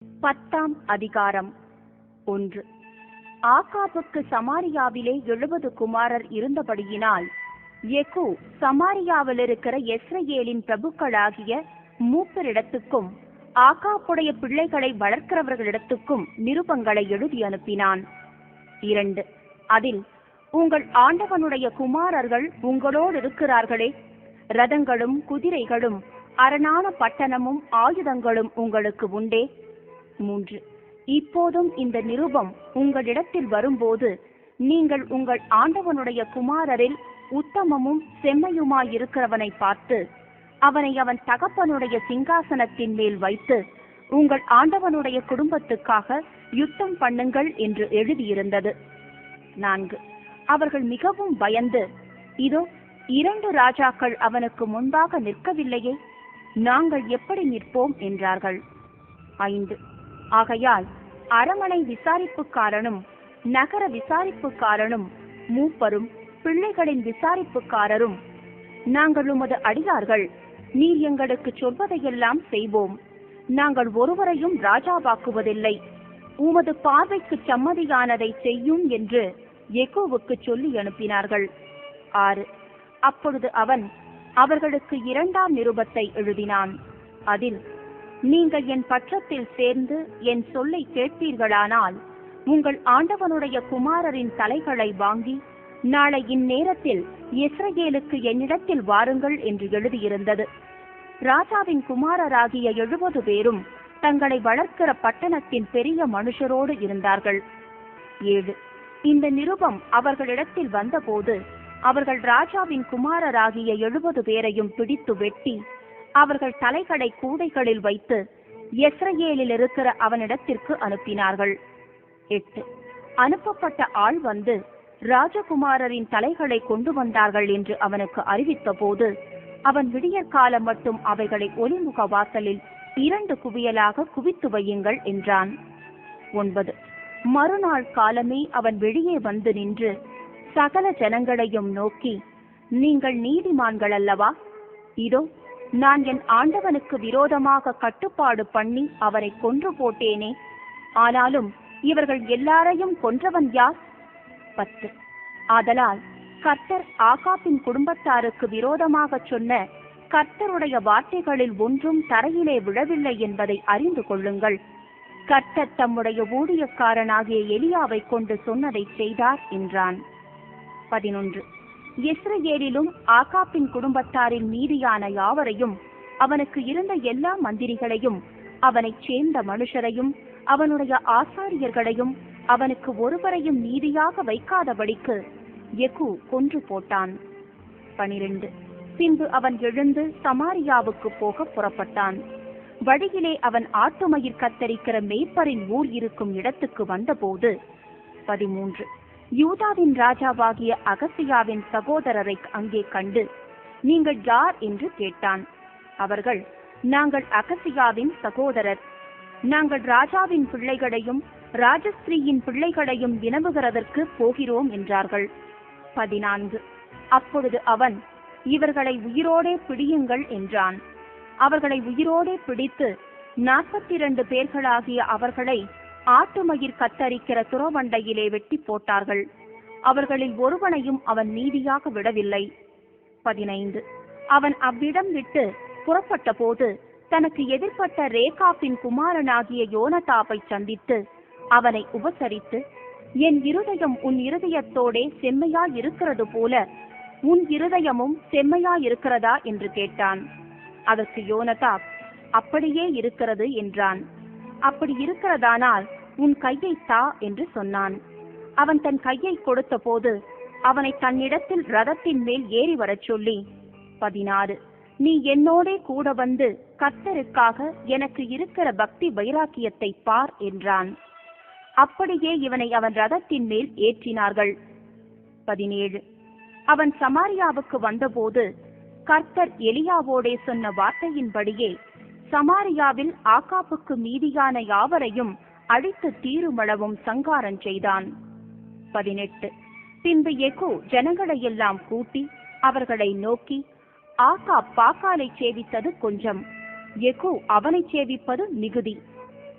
10ஆம் அதிகாரம் 1. ஆகாபுக்கு சமாரியாவிலே 70 குமாரர் இருந்தபடியினால் யெகூ சமாரியாவில் இருக்கிற யெஸ்ரயேலின் பிரபுக்களாகிய மூப்பரிடத்துக்கும் ஆகாபுடைய பிள்ளைகளை வளர்க்கிறவர்களிடத்துக்கும் நிருபங்களை எழுதி அனுப்பினான். 2. அதில், உங்கள் ஆண்டவனுடைய குமாரர்கள் உங்களோடு இருக்கிறார்களே, ரதங்களும் குதிரைகளும் அரணான பட்டணமும் ஆயுதங்களும் உங்களுக்கு உண்டே. 3. இப்போதும் இந்த நிருபம் உங்களிடத்தில் வரும்போது நீங்கள் உங்கள் ஆண்டவனுடைய குமாரரில் உத்தமமும் செம்மையுமாயிருக்கிறவனை பார்த்து அவனை அவன் தகப்பனுடைய சிங்காசனத்தின் மேல் வைத்து உங்கள் ஆண்டவனுடைய குடும்பத்துக்காக யுத்தம் பண்ணுங்கள் என்று எழுதியிருந்தது. 4. அவர்கள் மிகவும் பயந்து, இதோ 2 ராஜாக்கள் அவனுக்கு முன்பாக நிற்கவில்லையே, நாங்கள் எப்படி நிற்போம் என்றார்கள். 5. ஆகையால் அரமனை விசாரிப்புக்காரனும் நகர விசாரிப்புக்காரனும் மூப்பரும் பிள்ளைகளின் விசாரிப்புக்காரரும், நாங்கள் உமது அடியார்கள், நீர் எங்களுக்கு சொல்வதையெல்லாம் செய்வோம், நாங்கள் ஒருவரையும் ராஜாவாக்குவதில்லை, உமது பார்வைக்கு சம்மதியானதை செய்யும் என்று யெகூவுக்கு சொல்லி அனுப்பினார்கள். 6. அப்பொழுது அவன் அவர்களுக்கு 2ஆம் நிருபத்தை எழுதினான். அதில், நீங்கள் என் பட்சத்தில் சேர்ந்து என் சொல்லை கேட்பீர்களானால் உங்கள் ஆண்டவனுடைய குமாரரின் தலைகளை வாங்கி நாளை இந்நேரத்தில் யெஸ்ரயேலுக்கு என்னிடத்தில் வாருங்கள் என்று எழுதியிருந்தது. ராஜாவின் குமாரராகிய 70 பேரும் தங்களை வளர்க்கிற பட்டணத்தின் பெரிய மனுஷரோடு இருந்தார்கள். 7. இந்த நிருபம் அவர்களிடத்தில் வந்தபோது அவர்கள் ராஜாவின் குமாரராகிய 70 பேரையும் பிடித்து வெட்டி அவர்கள் தலைகளை கூடைகளில் வைத்து யெஸ்ரயேலில் இருக்கிற அவனிடத்திற்கு அனுப்பினார்கள். 8. அனுப்பப்பட்ட ஆள் வந்து ராஜகுமாரரின் தலைகளை கொண்டு வந்தார்கள் என்று அவனுக்கு அறிவித்த போது அவன் விடியற்காலம் மட்டும் அவைகளை ஒலிமுக வாசலில் 2 குவியலாக குவித்து வையுங்கள் என்றான். 9. மறுநாள் காலமே அவன் வெளியே வந்து நின்று சகல ஜனங்களையும் நோக்கி, நீங்கள் நீதிமான்கள் அல்லவா? இதோ, நான் என் ஆண்டவனுக்கு விரோதமாக கட்டுப்பாடு பண்ணி அவரை கொன்று போட்டேனே, ஆனாலும் இவர்கள் எல்லாரையும் கொன்றவன் யார்? 10. ஆதலால் கர்த்தர் ஆகாபின் குடும்பத்தாருக்கு விரோதமாக சொன்ன கர்த்தருடைய வார்த்தைகளில் ஒன்றும் தரையிலே விழவில்லை என்பதை அறிந்து கொள்ளுங்கள். கர்த்தர் தம்முடைய ஊழியக்காரனாகிய எலியாவை கொண்டு சொன்னதை செய்தார் என்றான். 11. யெஸ்ரயேலிலும் ஆகாபின் குடும்பத்தாரின் மீதியான யாவரையும், அவனுக்கு இருந்த எல்லா மந்திரிகளையும், அவனைச் சேர்ந்த மனுஷரையும், அவனுடைய ஆசாரியர்களையும், அவனுக்கு ஒருவரையும் நீதியாக வைக்காதபடிக்கு யெகூ கொன்று போட்டான். 12. பின்பு அவன் எழுந்து சமாரியாவுக்கு போக புறப்பட்டான். வழியிலே அவன் ஆட்டுமயிர் கத்தரிக்கிற மேய்ப்பரின் ஊர் இருக்கும் இடத்துக்கு வந்தபோது 13. யூதாவின் ராஜாவாகிய அகசியாவின் சகோதரரை அங்கே கண்டு, நீங்கள் யார் என்று கேட்டான். அவர்கள், நாங்கள் அகசியாவின் சகோதரர், நாங்கள் ராஜாவின் பிள்ளைகளையும் ராஜஸ்திரீயின் பிள்ளைகளையும் வினவுகிறதற்கு போகிறோம் என்றார்கள். 14. அப்பொழுது அவன், இவர்களை உயிரோடே பிடியுங்கள் என்றான். அவர்களை உயிரோடே பிடித்து 42 பேர்களாகிய அவர்களை ஆட்டுமயிர் கத்தரிக்கிற துறவண்டையிலே வெட்டி போட்டார்கள். அவர்களில் ஒருவனையும் அவன் நீதியாக விடவில்லை. 15. அவன் அவ்விடம் விட்டு புறப்பட்ட போது தனக்கு எதிர்ப்பட்ட ரேகாபின் குமாரனாகிய யோனதாபை சந்தித்து அவனை உபசரித்து, என் இருதயம் உன் இருதயத்தோடே செம்மையாயிருக்கிறது போல உன் இருதயமும் செம்மையாயிருக்கிறதா என்று கேட்டான். அதற்கு யோனதாப், அப்படியே இருக்கிறது என்றான். அப்படி இருக்கிறதானால் உன் கையை தா என்று சொன்னான். அவன் தன் கையை கொடுத்த போது அவனை தன்னிடத்தில் ரதத்தின் மேல் ஏறி வரச் சொல்லி, 16. நீ என்னோடே கூட வந்து கர்த்தருக்காக எனக்கு இருக்கிற பக்தி வைராக்கியத்தை பார் என்றான். அப்படியே இவனை அவன் ரதத்தின் மேல் ஏற்றினார்கள். 17. அவன் சமாரியாவுக்கு வந்தபோது கர்த்தர் எலியாவோடே சொன்ன வார்த்தையின்படியே சமாரியாவில் ஆகாபுக்கு மீதியான யாவரையும் அடித்து தீருமளவும் சங்காரம் செய்தான். 18. பின்பு யெகூ ஜனங்களையெல்லாம் கூட்டி அவர்களை நோக்கி, ஆகாப் பாகாலை சேவித்தது கொஞ்சம், யெகூ அவனை சேவிப்பது மிகுதி.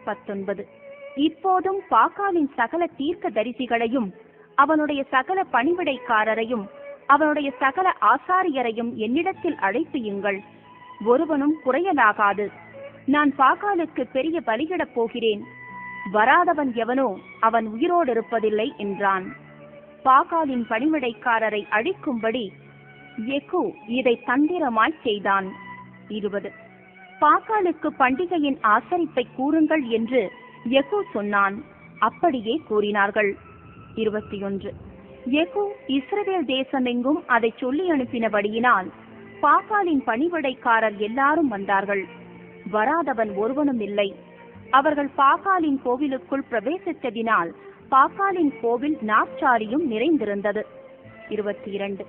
19. இப்போதும் பாகாலின் சகல தீர்க்க தரிசிகளையும் அவனுடைய சகல பணிவிடைக்காரரையும் அவனுடைய சகல ஆசாரியரையும் என்னிடத்தில் அழைப்பியுங்கள், ஒருவனும் குறையலாகாது. நான் பாகாலுக்கு பெரிய பலியிடப் போகிறேன், வராதவன் எவனோ அவன் உயிரோடு இருப்பதில்லை என்றான். பாகாலின் பணிவிடைக்காரரை அழிக்கும்படி யெகூ இதை தந்திரமாய் செய்தான். 20. பாகாலுக்கு பண்டிகையின் ஆசரிப்பை கூறுங்கள் என்று யெகூ சொன்னான். அப்படியே கூறினார்கள். 21. யெகூ இஸ்ரவேல் தேசமெங்கும் அதை சொல்லி அனுப்பினபடியினால் பாகாலின் பணிவிடைக்காரர் எல்லாரும் வந்தார்கள், வராதவன் ஒருவனும் இல்லை. அவர்கள் பாகாலின் கோவிலுக்குள் பிரவேசித்ததினால் பாகாலின் கோவில் நாற்சாரியும் நிறைந்திருந்தது. 22.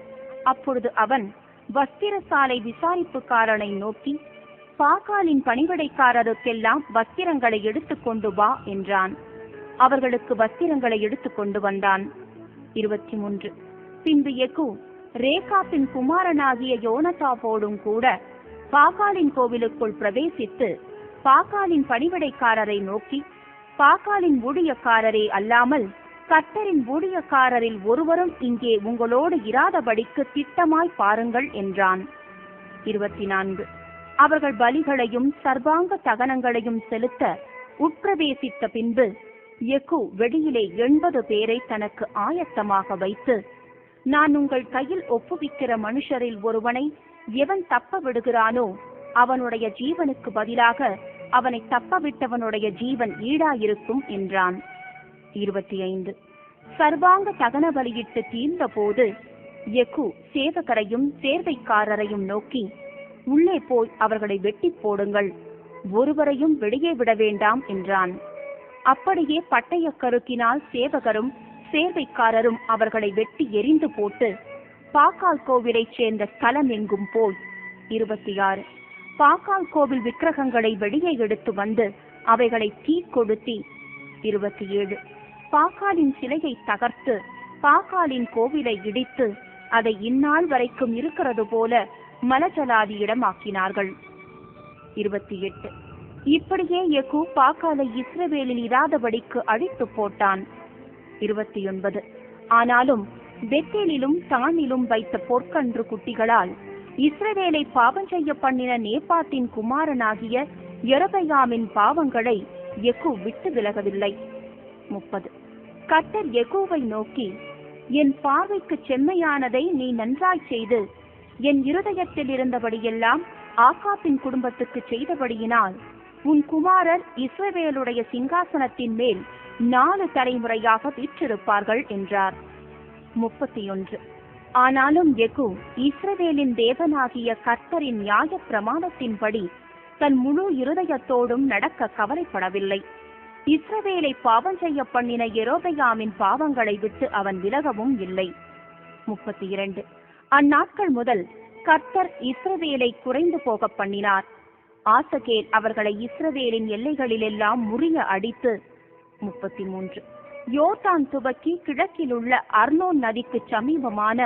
அப்பொழுது அவன் வஸ்திரசாலை விசாரிப்புக்காரனை நோக்கி, பாகாலின் பணிவிடைக்காரருக்கெல்லாம் வஸ்திரங்களை எடுத்துக்கொண்டு வா என்றான். அவர்களுக்கு வஸ்திரங்களை எடுத்துக்கொண்டு வந்தான். 23. பின்பு யெகூ ரேகாப்பின் குமாரனாகிய யோனதாபோடும் கூட பாகாலின் கோவிலுக்குள் பிரவேசித்து பாகாலின் பணிவிடைக்காரரை நோக்கி, பாகாலின் ஊழியக்காரரே அல்லாமல் கர்த்தரின் ஊழியக்காரரில் ஒருவரும் இங்கே உங்களோடு இராதபடிக்கு திட்டமாய் பாருங்கள் என்றான். 24. அவர்கள் பலிகளையும் சர்வாங்க தகனங்களையும் செலுத்த உட்பிரவேசித்த பின்பு யெகூ வெளியிலே 80 பேரை தனக்கு ஆயத்தமாக வைத்து, நான் உங்கள் கையில் ஒப்புவிக்கிற மனுஷரில் ஒருவனை எவன் தப்ப விடுகிறானோ அவனுடைய ஜீவனுக்கு பதிலாக அவனை தப்பவிட்டவனுடைய ஜீவன் ஈடாயிருக்கும் என்றான். 25. சர்வாங்க தகன பலியிட்டு தீர்ந்த போது யெகூ சேவகரையும் சேர்வைக்காரரையும் நோக்கி, உள்ளே போய் அவர்களை வெட்டி போடுங்கள், ஒருவரையும் வெளியே விட வேண்டாம் என்றான். அப்படியே பட்டய கருக்கினால் சேவகரும் சேர்வைக்காரரும் அவர்களை வெட்டி எரிந்து போட்டு பாகால் கோவிலைச் சேர்ந்த ஸ்தலம் எங்கும் போய் 26. பாகால் கோவில் விக்கிரகங்களை வெளியே எடுத்து வந்து அவைகளை தீ கொளுத்தி 27. பாகாலின் சிலையை தகர்த்து பாகாலின் கோவிலை இடித்து அதை இந்நாள் வரைக்கும் இருக்கிறது போல மலஜலாதி இடமாக்கினார்கள். 28. இப்படியே யெகூ பாகாலை இஸ்ரவேலில் இராதபடிக்கு அழித்து போட்டான். 29. ஆனாலும் பெத்தேலிலும் தானிலும் வைத்த பொற்கன்று குட்டிகளால் இஸ்ரவேலை பாவம் செய்ய பண்ணின நேபாத்தின் குமாரனாகிய யெரொபெயாமின் பாவங்களை யெகூ விட்டு விலகவில்லை. 30. கர்த்தர் யெகூவை நோக்கி, என் பார்வைக்கு செம்மையானதை நீ நன்றாய் செய்து என் இருதயத்தில் இருந்தபடியெல்லாம் ஆகாபின் குடும்பத்துக்கு செய்தபடியினால் உன் குமாரர் இஸ்ரவேலுடைய சிங்காசனத்தின் மேல் 4 தலைமுறையாக வீற்றிருப்பார்கள் என்றார். 31. ஆனாலும் யெகூ இஸ்ரவேலின் தேவனாகிய கர்த்தரின் நியாய பிரமாணத்தின்படி தன் முழு இருதயத்தோடும் நடக்க கவலைப்படவில்லை. இஸ்ரவேலை பாவம் செய்ய பண்ணின யெரொபெயாமின் பாவங்களை விட்டு அவன் விலகவும் இல்லை. 32. அந்நாட்கள் முதல் கர்த்தர் இஸ்ரவேலை குறைந்து போக பண்ணினார். ஆசகேல் அவர்களை இஸ்ரவேலின் எல்லைகளிலெல்லாம் முறிய அடித்து 33. யோர்தான் துவக்கி கிழக்கில் உள்ள அர்னோன் நதிக்கு சமீபமான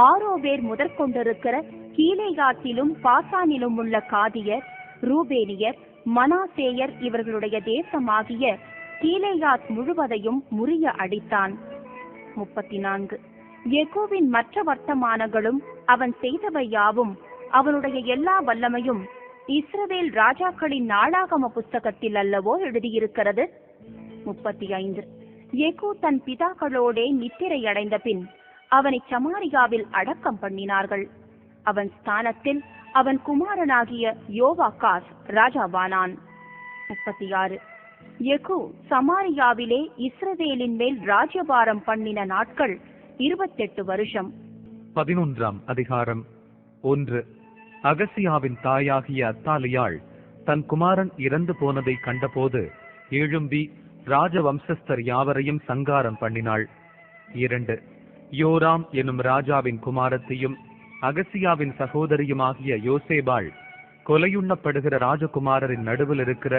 ஆரோவேர் முதற்கொண்டிருக்கிற கீலேயாத்திலும் பாசானிலும் உள்ள காதியர், ரூபேனியர், மனாசேயர் இவர்களுடைய தேசமாகிய கீலேயாத் முழுவதையும் முறிய அடித்தான். 34. யெகூவின் மற்ற வர்த்தமானங்களும் அவன் செய்தவை யாவும் அவனுடைய எல்லா வல்லமையும் இஸ்ரவேல் ராஜாக்களின் நாளாகம புஸ்தகத்தில் அல்லவோ எழுதியிருக்கிறது. 35. யெகூ தன் பிதாக்களோடே நித்திரையடைந்த பின் அவனை சமாரியாவில் அடக்கம் பண்ணினார்கள். அவன் ஸ்தானத்தில் அவன் குமாரனாகிய யோவாகாஸ் ராஜாவானான். 36. யெகூ சமாரியாவிலே இஸ்ரவேலின் மேல் ராஜ்யபாரம் பண்ணின நாட்கள் 28 வருஷம். 11ஆம் அதிகாரம். 1. அகசியாவின் தாயாகிய அத்தாலியாள் தன் குமாரன் இறந்து போனதை கண்டபோது எழும்பி ராஜவம்சஸ்தர் யாவரையும் சங்காரம் பண்ணினாள். 2. யோராம் எனும் ராஜாவின் குமாரத்தையும் அகசியாவின் சகோதரியுமாகிய யோசேபாள் கொலையுண்ணப்படுகிற ராஜகுமாரரின் நடுவில் இருக்கிற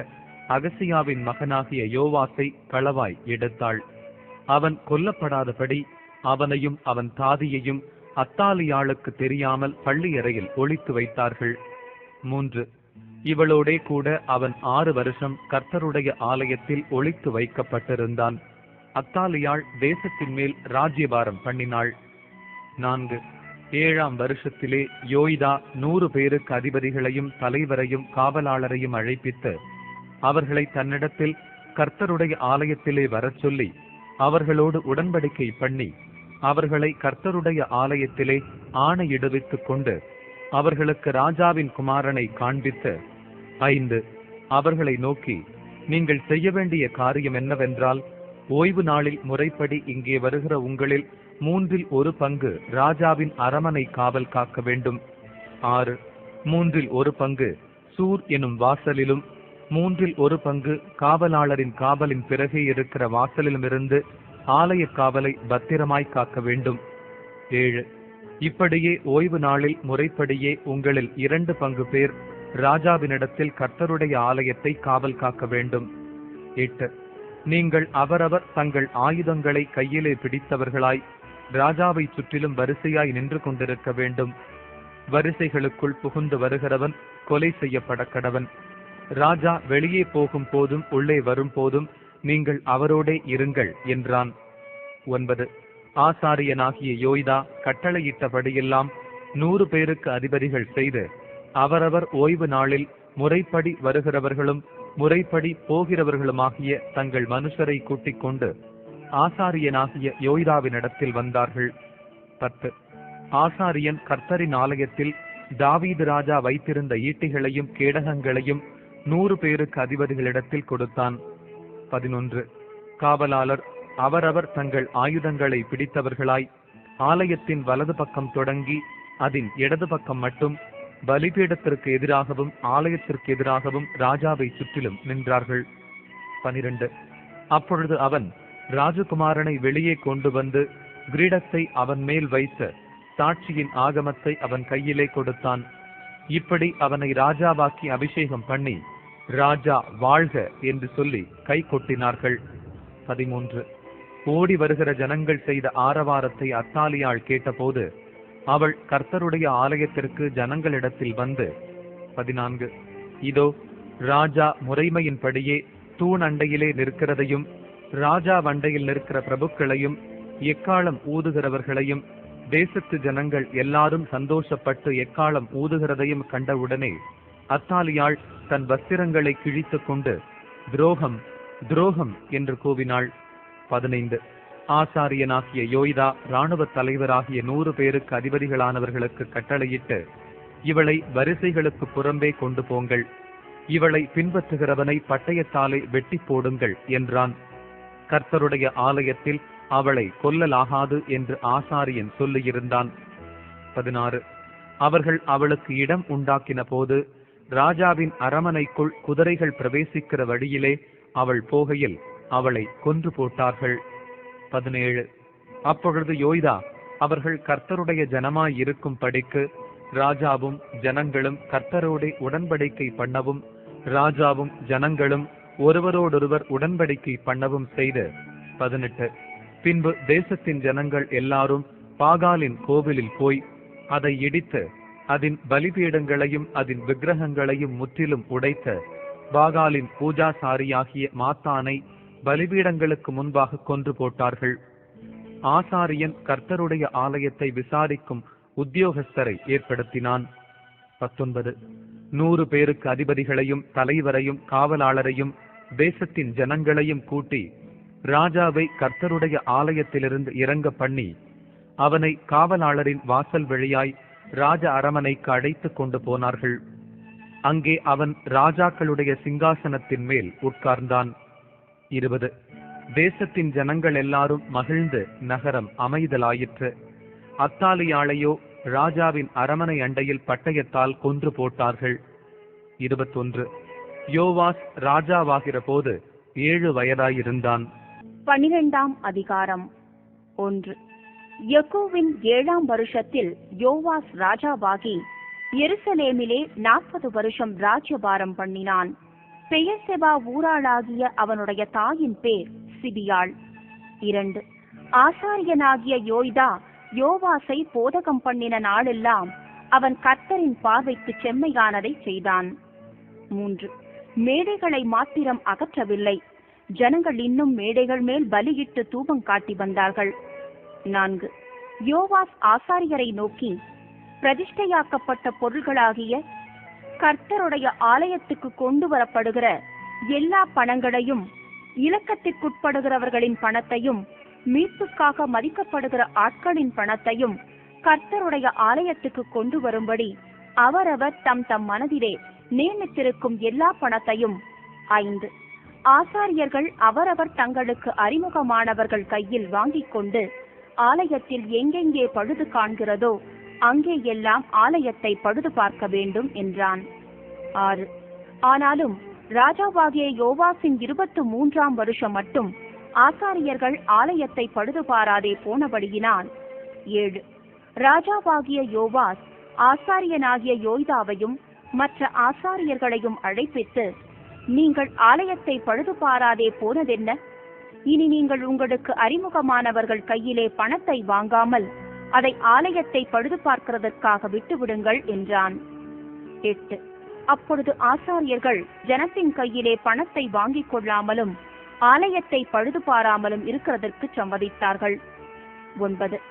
அகசியாவின் மகனாகிய யோவாசை களவாய் எடுத்தாள். அவன் கொல்லப்படாதபடி அவனையும் அவன் தாதியையும் அத்தாலியாளுக்கு தெரியாமல் பள்ளியறையில் ஒளித்து வைத்தார்கள். 3. இவளோடே கூட அவன் 6 வருஷம் கர்த்தருடைய ஆலயத்தில் ஒளித்து வைக்கப்பட்டிருந்தான். அத்தாலியாள் தேசத்தின் மேல் ராஜ்யபாரம் பண்ணினாள். 4. 7ஆம் வருஷத்திலே யோய்தா 100 பேருக்கு அதிபதிகளையும் தலைவரையும் காவலாளரையும் அழைப்பித்து அவர்களை தன்னிடத்தில் கர்த்தருடைய ஆலயத்திலே வரச் சொல்லி அவர்களோடு உடன்படிக்கை பண்ணி அவர்களை கர்த்தருடைய ஆலயத்திலே ஆணையிடுவித்துக் கொண்டு அவர்களுக்கு ராஜாவின் குமாரனை காண்பித்து 5. அவர்களை நோக்கி, நீங்கள் செய்ய வேண்டிய காரியம் என்னவென்றால், ஓய்வு நாளில் முறைப்படி இங்கே வருகிற உங்களில் 3இல் 1 பங்கு ராஜாவின் அரமனை காவல் காக்க வேண்டும். 6. 3இல் 1 பங்கு சூர் எனும் வாசலிலும் 3இல் 1 பங்கு காவலாளரின் காவலின் பிறகே இருக்கிற வாசலிலுமிருந்து ஆலய காவலை பத்திரமாய் காக்க வேண்டும். 7. இப்படியே ஓய்வு நாளில் முறைப்படியே உங்களில் 2 பங்கு பேர் ராஜாவினிடத்தில் கர்த்தருடைய ஆலயத்தை காவல் காக்க வேண்டும். 8. நீங்கள் அவரவர் தங்கள் ஆயுதங்களை கையிலே பிடித்தவர்களாய் ராஜாவை சுற்றிலும் வரிசையாய் நின்று கொண்டிருக்க வேண்டும். வரிசைகளுக்குள் புகுந்து வருகிறவன் கொலை செய்யப்பட கடவன். ராஜா வெளியே போகும் போதும் உள்ளே வரும் போதும் நீங்கள் அவரோடே இருங்கள் என்றான். 9. ஆசாரியனாகிய யோய்தா கட்டளையிட்டபடியெல்லாம் 100 பேருக்கு அதிபதிகள் செய்து அவரவர் ஓய்வு நாளில் முறைப்படி வருகிறவர்களும் முறைப்படி போகிறவர்களுமாகிய தங்கள் மனுஷரை கூட்டிக் கொண்டு ஆசாரியனாகிய யோய்தாவினிடத்தில் வந்தார்கள். 10. ஆசாரியன் கர்த்தரின் ஆலயத்தில் தாவீது ராஜா வைத்திருந்த ஈட்டிகளையும் கேடகங்களையும் 100 பேருக்கு அதிபதிகளிடத்தில் கொடுத்தான். 11. காவலாளர் அவரவர் தங்கள் ஆயுதங்களை பிடித்தவர்களாய் ஆலயத்தின் வலது பக்கம் தொடங்கி அதன் இடது பக்கம் மட்டும் பலிபீடத்திற்கு எதிராகவும் ஆலயத்திற்கு எதிராகவும் ராஜாவை சுற்றிலும் நின்றார்கள். 12. அப்பொழுது அவன் ராஜகுமாரனை வெளியே கொண்டு வந்து கிரீடத்தை அவன் மேல் வைத்து சாட்சியின் ஆகமத்தை அவன் கையிலே கொடுத்தான். இப்படி அவனை ராஜாவாக்கி அபிஷேகம் பண்ணி ராஜா வாழ்க என்று சொல்லி கை கொட்டினார்கள். 13. ஓடி வருகிற ஜனங்கள் செய்த ஆரவாரத்தை அத்தாலியாள் கேட்டபோது அவள் கர்த்தருடைய ஆலயத்திற்கு ஜனங்களிடத்தில் வந்து 14. இதோ ராஜா முறைமையின்படியே தூண் அண்டையிலே நிற்கிறதையும் ராஜா வண்டையில் நிற்கிற பிரபுக்களையும் எக்காலம் ஊதுகிறவர்களையும் தேசத்து ஜனங்கள் எல்லாரும் சந்தோஷப்பட்டு எக்காலம் ஊதுகிறதையும் கண்டவுடனே அத்தாலியாள் தன் வஸ்திரங்களை கிழித்துக் கொண்டு துரோகம் துரோகம் என்று கூவினாள். 15. ஆசாரியனாகிய யோய்தா இராணுவ தலைவராகிய 100 பேருக்கு அதிபதிகளானவர்களுக்கு கட்டளையிட்டு, இவளை வரிசைகளுக்கு புறம்பே கொண்டு போங்கள், இவளை பின்பற்றுகிறவனை பட்டயத்தாலே வெட்டி போடுங்கள் என்றான். கர்த்தருடைய ஆலயத்தில் அவளை கொல்லலாகாது என்று ஆசாரியன் சொல்லியிருந்தான். 16. அவர்கள் அவளுக்கு இடம் உண்டாக்கின போது ராஜாவின் அரமனைக்குள் குதிரைகள் பிரவேசிக்கிற வழியிலே அவள் போகையில் அவளை கொன்று போட்டார்கள். 17. அப்பொழுது யோய்தா அவர்கள் கர்த்தருடைய ஜனமாய் இருக்கும் படிக்கு ராஜாவும் ஜனங்களும் கர்த்தரோடே உடன்படிக்கை பண்ணவும் ராஜாவும் ஜனங்களும் ஒருவரோடொருவர் உடன்படிக்கை பண்ணவும் செய்து 18. பின்பு தேசத்தின் ஜனங்கள் எல்லாரும் பாகாலின் கோவிலில் போய் அதை இடித்து அதன் பலிபீடங்களையும் அதன் விக்கிரகங்களையும் முற்றிலும் உடைத்து பாகாலின் பூஜாசாரியாகிய மாத்தானை பலிபீடங்களுக்கு முன்பாக கொன்று போட்டார்கள். ஆசாரியன் கர்த்தருடைய ஆலயத்தை விசாரிக்கும் உத்தியோகஸ்தரை ஏற்படுத்தினான். 19. 100 பேருக்கு அதிபதிகளையும் தலைவரையும் காவலாளரையும் தேசத்தின் ஜனங்களையும் கூட்டி ராஜாவை கர்த்தருடைய ஆலயத்திலிருந்து இறங்க பண்ணி அவனை காவலாளரின் வாசல் வழியாய் ராஜ அரமனைக்கு அழைத்து கொண்டு போனார்கள். அங்கே அவன் ராஜாக்களுடைய சிங்காசனத்தின் மேல் உட்கார்ந்தான். 20. தேசத்தின் ஜனங்கள் எல்லாரும் மகிழ்ந்து நகரம் அமைதலாயிற்று. அத்தாலியாளையோ ராஜாவின் அரமனை அண்டையில் பட்டயத்தால் கொன்று போட்டார்கள். 21. யோவாஸ் ராஜாவாகிற போது 7 வயதாயிருந்தான். 12ஆம் அதிகாரம். 1. யெகூவின் 7ஆம் வருஷத்தில் யோவாஸ் ராஜாவாகி எருசலேமிலே 40 வருஷம் ராஜ்யபாரம் பண்ணினான். பெயர்செபா ஊராளாகிய அவனுடைய தாயின் பேர் சிபியாள். 2. ஆசாரியனாகிய யோய்தா யோவாசை போதகம் பண்ணின நாளெல்லாம் அவன் கர்த்தரின் பார்வைக்கு செம்மையானதை செய்தான். 3. மேடைகளை மாத்திரம் அகற்றவில்லை, ஜனங்கள் இன்னும் மேடைகள் மேல் பலியிட்டு தூபம் காட்டி வந்தார்கள். 4. யோவாஸ் ஆசாரியரை நோக்கி, பிரதிஷ்டையாக்கப்பட்ட பொருள்களாகிய கர்த்தருடைய ஆலயத்துக்கு கொண்டு வரப்படுகிற எல்லா பணங்களையும், இலக்கத்திற்குட்படுகிறவர்களின் பணத்தையும், மீட்புக்காக மதிக்கப்படுகிற ஆட்களின் பணத்தையும் கர்த்தருடைய ஆலயத்துக்கு கொண்டு வரும்படி அவரவர் தம் தம் மனதிலே நியமித்திருக்கும் எல்லா பணத்தையும். 5. ஆசாரியர்கள் அவரவர் தங்களுக்கு அறிமுகமானவர்கள் கையில் வாங்கிக் கொண்டு ஆலயத்தில் எங்கெங்கே பழுது காண்கிறதோ அங்கே எல்லாம் ஆலயத்தை பழுது பார்க்க வேண்டும் என்றான். 6. ஆனாலும் ராஜாவாகிய யோவாசின் 23ஆம் வருஷம் மட்டும் ஆசாரியர்கள் ஆலயத்தை பழுது பாராதே போனபடியினால். 7. ராஜாவாகிய யோவாஸ் ஆசாரியனாகிய யோய்தாவையும் மற்ற ஆசாரியர்களையும் அழைப்பித்து, நீங்கள் ஆலயத்தை பழுது பாராதே போனதென்ன? இனி நீங்கள் உங்களுக்கு அறிமுகமானவர்கள் கையிலே பணத்தை வாங்காமல் அதை ஆலயத்தை பழுது பார்க்கிறதற்காக விட்டுவிடுங்கள் என்றான். 8. அப்பொழுது ஆசாரியர்கள் ஜனத்தின் கையிலே பணத்தை வாங்கிக் கொள்ளாமலும் ஆலயத்தை பழுது பாராமலும் இருக்கிறதற்கு சம்மதித்தார்கள். 9.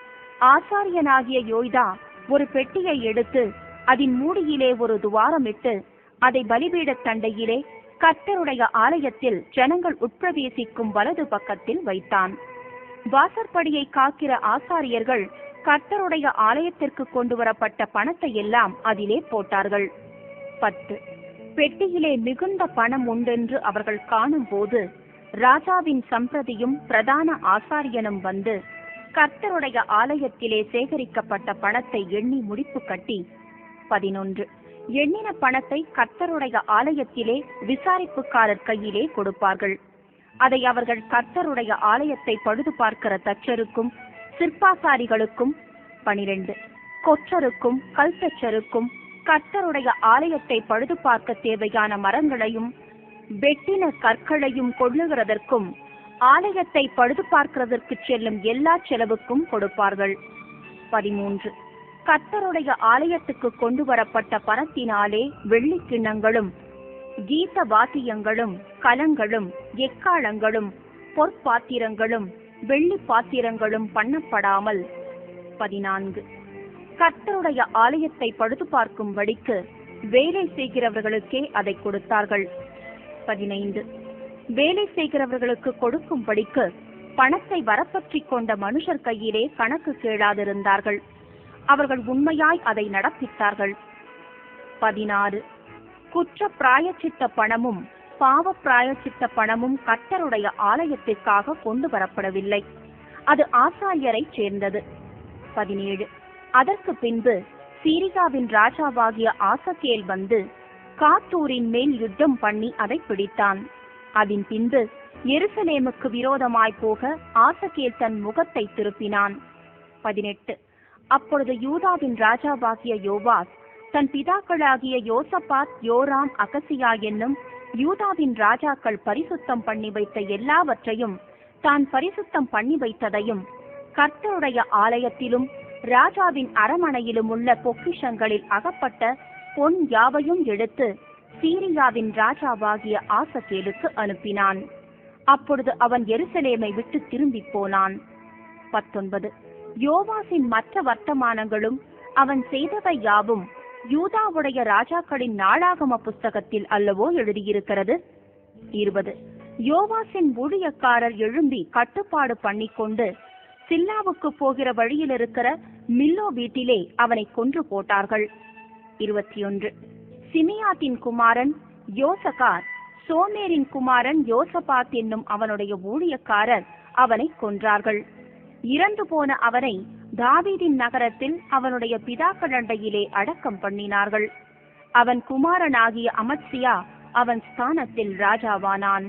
ஆசாரியனாகிய யோய்தா ஒரு பெட்டியை எடுத்து அதன் மூடியிலே ஒரு துவாரமிட்டு அதை பலிபீடத் தண்டையிலே கர்த்தருடைய ஆலயத்தில் ஜனங்கள் உட்பிரவேசிக்கும் வலது பக்கத்தில் வைத்தான். வாசற்படியை காக்கிற ஆசாரியர்கள் கர்த்தருடைய ஆலயத்திற்கு கொண்டு வரப்பட்ட பணத்தை எல்லாம் அதிலே போட்டார்கள். 10. பெட்டியிலே மிகுந்த பணம் உண்டென்று அவர்கள் காணும் போது ராஜாவின் சம்பிரதியும் பிரதான ஆசாரியனும் வந்து கர்த்தருடைய ஆலயத்திலே சேகரிக்கப்பட்ட பணத்தை எண்ணி முடிப்பு கட்டி. 11. எண்ணின பணத்தை கர்த்தருடைய ஆலயத்திலே விசாரிப்புக்காரர் கையிலே கொடுப்பார்கள். அதை அவர்கள் கர்த்தருடைய ஆலயத்தை பழுது பார்க்கிற தச்சருக்கும் சிற்பாசாரிகளுக்கும், 12 கொற்றருக்கும் கல்தச்சருக்கும் கர்த்தருடைய ஆலயத்தை பழுது பார்க்க தேவையான மரங்களையும் வெட்டின கற்களையும் கொள்ளுகிறதற்கும் ஆலயத்தை பழுது பார்க்கிறதற்கு செல்லும் எல்லா செலவுக்கும் கொடுப்பார்கள். 13 கர்த்தருடைய ஆலயத்துக்கு கொண்டு வரப்பட்ட பணத்தினாலே வெள்ளி கிண்ணங்களும் கீத வாத்தியங்களும் கலங்களும் எக்காளங்களும் பொற்பாத்திரங்களும் வெள்ளி பாத்திரங்களும் பண்ணப்படாமல். 14 கர்த்தருடைய ஆலயத்தை பழுது பார்க்கும்படிக்கு வேலை செய்கிறவர்களுக்கே அதை கொடுத்தார்கள். 15 வேலை செய்கிறவர்களுக்கு கொடுக்கும்படிக்கு பணத்தை வரப்பற்றி கொண்ட மனுஷர் கையிலே கணக்கு கேளாதிருந்தார்கள். அவர்கள் உண்மையாய் அதை நடப்பித்தார்கள். 16 குற்ற பிராயச்சித்த பணமும் பாவ பிராயச்சித்த பணமும் கர்த்தருடைய ஆலயத்திற்காக கொண்டு வரப்படவில்லை, அது ஆசாரியரை சேர்ந்தது. 17 அதற்கு பின்பு சீரியாவின் ராஜாவாகிய ஆசகேல் வந்து காத்தூரின் மேல் யுத்தம் பண்ணி அதை பிடித்தான். அதன் பின்பு எருசலேமுக்கு விரோதமாய் போக ஆசகேல் தன் முகத்தை திருப்பினான். 18 அப்பொழுது யூதாவின் ராஜாவாகிய யோவாஸ் தன் பிதாக்களாகிய யோசபாத், யோராம், அகசியா என்னும் யூதாவின் ராஜாக்கள் பரிசுத்தம் பண்ணி வைத்த எல்லாவற்றையும் தான் பரிசுத்தம் பண்ணி வைத்ததையும் கர்த்தருடைய ஆலயத்திலும் ராஜாவின் அரமனையிலும் உள்ள பொக்கிஷங்களில் அகப்பட்ட பொன் யாவையும் எடுத்து சீரியாவின் ராஜாவாகிய ஆசகேலுக்கு அனுப்பினான். அப்பொழுது அவன் எருசலேமை விட்டு திரும்பி போனான். 19 யோவாசின் மற்ற வர்த்தமானங்களும் அவன் செய்தவை யாவும் யூதாவுடைய ராஜாக்களின் நாளாகம புஸ்தகத்தில் அல்லவோ எழுதியிருக்கிறது. 20 யோவாசின் ஊழியக்காரர் எழும்பி கட்டுப்பாடு பண்ணிக்கொண்டு சில்லாவுக்கு போகிற வழியில் இருக்கிற மில்லோ வீட்டிலே அவனை கொன்று போட்டார்கள். 21 சிமியாத்தின் குமாரன் யோசகார், சோமேரின் குமாரன் யோசபாத் என்னும் அவனுடைய ஊழியக்காரர் அவனை கொன்றார்கள். இறந்து போன அவனை தாவீதின் நகரத்தில் அவனுடைய பிதாக்களண்டையிலே அடக்கம் பண்ணினார்கள். அவன் குமாரனாகிய அமத்சியா அவன் ஸ்தானத்தில் ராஜாவானான்.